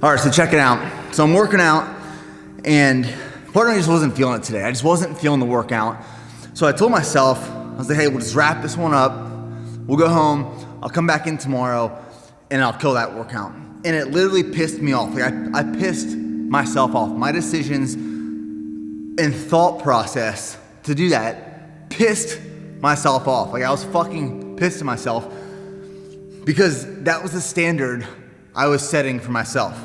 All right, so check it out. So I'm working out, and part of me just wasn't feeling it today. I just wasn't feeling the workout. So I told myself, I was like, hey, we'll just wrap this one up. We'll go home. I'll come back in tomorrow, and I'll kill that workout. And it literally pissed me off. Like I pissed myself off. My decisions and thought process to do that pissed myself off. Like I was fucking pissed at myself because that was the standard I was setting for myself.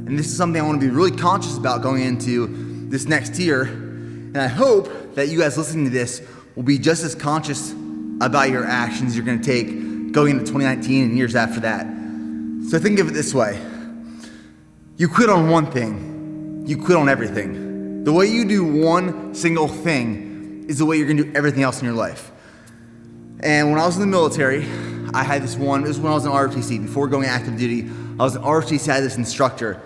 And this is something I want to be really conscious about going into this next year. And I hope that you guys listening to this will be just as conscious about your actions you're going to take going into 2019 and years after that. So think of it this way. You quit on one thing, you quit on everything. The way you do one single thing is the way you're going to do everything else in your life. And when I was in the military, I had this one, it was when I was in ROTC, before going active duty. I was in ROTC, I had this instructor.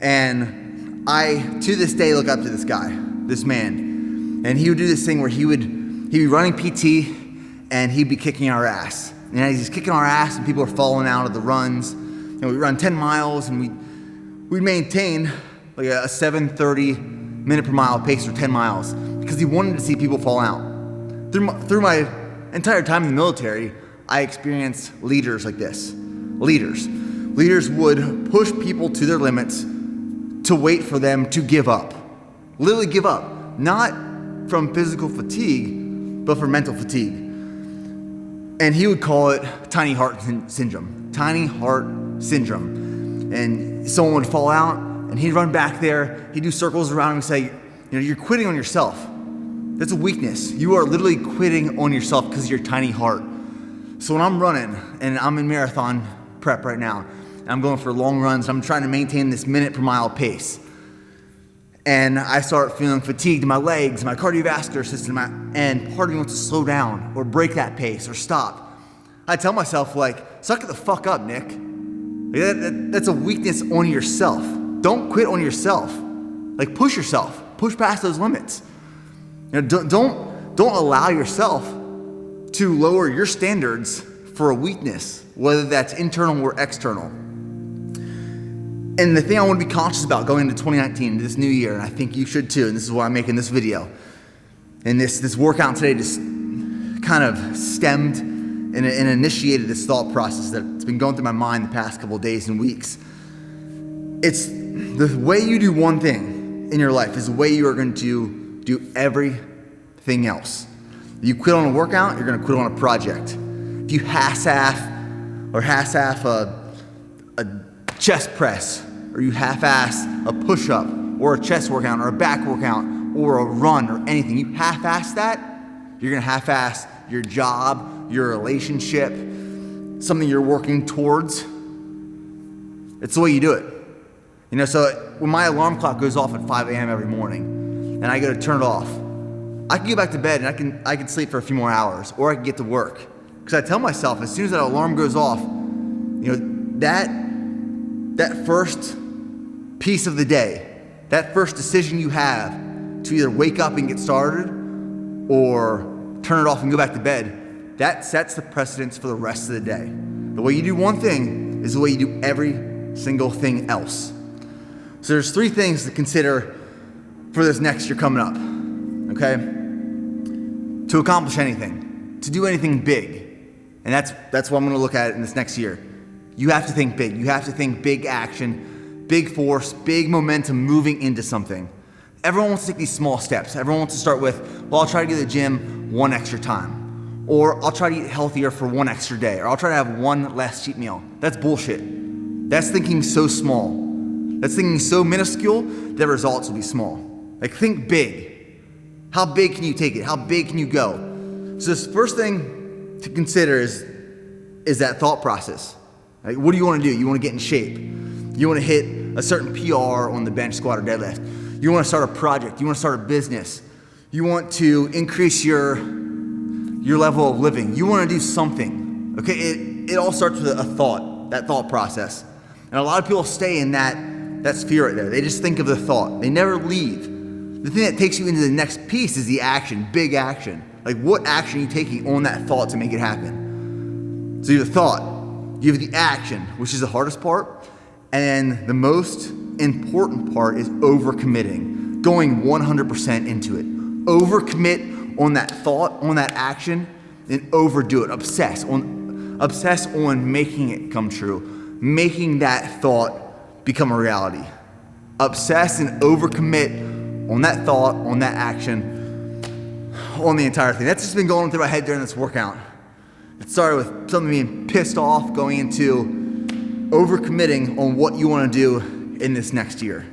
And I, to this day, look up to this guy, this man. And he would do this thing where he'd be running PT and he'd be kicking our ass. And as he's kicking our ass and people are falling out of the runs, and we'd run 10 miles and we'd maintain like a 7:30 minute per mile pace for 10 miles because he wanted to see people fall out. Through my entire time in the military, I experienced leaders like this. Leaders would push people to their limits to wait for them to give up. Literally give up. Not from physical fatigue, but for mental fatigue. And he would call it tiny heart syndrome. Tiny heart syndrome. And someone would fall out, and he'd run back there, he'd do circles around him and say, you're quitting on yourself. That's a weakness. You are literally quitting on yourself because of your tiny heart. So when I'm running, and I'm in marathon prep right now, and I'm going for long runs, I'm trying to maintain this minute per mile pace. And I start feeling fatigued in my legs, my cardiovascular system, and part of me wants to slow down or break that pace or stop. I tell myself, suck it the fuck up, Nick. That's a weakness on yourself. Don't quit on yourself. Push yourself. Push past those limits. Don't allow yourself to lower your standards for a weakness, whether that's internal or external. And the thing I want to be conscious about going into 2019, this new year, and I think you should too, and this is why I'm making this video, and this workout today just kind of stemmed and initiated this thought process that's been going through my mind the past couple of days and weeks. It's the way you do one thing in your life is the way you are going to do everything else. If you quit on a workout, you're going to quit on a project. If you half-ass a chest press, or you half-ass a push-up, or a chest workout, or a back workout, or a run, or anything, you half-ass that, you're going to half-ass your job, your relationship, something you're working towards. It's the way you do it. So when my alarm clock goes off at 5 a.m. every morning, and I go to turn it off, I can go back to bed and I can sleep for a few more hours, or I can get to work. Because I tell myself, as soon as that alarm goes off, that first piece of the day, that first decision you have to either wake up and get started or turn it off and go back to bed, that sets the precedence for the rest of the day. The way you do one thing is the way you do every single thing else. So there's 3 things to consider for this next year coming up, okay? To accomplish anything, to do anything big, and that's what I'm gonna look at in this next year. You have to think big. You have to think big action, big force, big momentum moving into something. Everyone wants to take these small steps. Everyone wants to start with, well, I'll try to go to the gym 1 extra time, or I'll try to eat healthier for 1 extra day, or I'll try to have 1 less cheat meal. That's bullshit. That's thinking so small. That's thinking so minuscule that results will be small. Think big. How big can you take it? How big can you go? So this first thing to consider is that thought process. What do you want to do? You want to get in shape. You want to hit a certain PR on the bench, squat, or deadlift. You want to start a project. You want to start a business. You want to increase your level of living. You want to do something. Okay, it all starts with a thought, that thought process. And a lot of people stay in that sphere right there. They just think of the thought. They never leave. The thing that takes you into the next piece is the action, big action. What action are you taking on that thought to make it happen? So you have the thought, you have the action, which is the hardest part, And the most important part is overcommitting, going 100% into it. Overcommit on that thought, on that action, and overdo it. Obsess on making it come true, making that thought become a reality. Obsess and overcommit on that thought, on that action, on the entire thing. That's just been going through my head during this workout. It started with something being pissed off, going into overcommitting on what you want to do in this next year.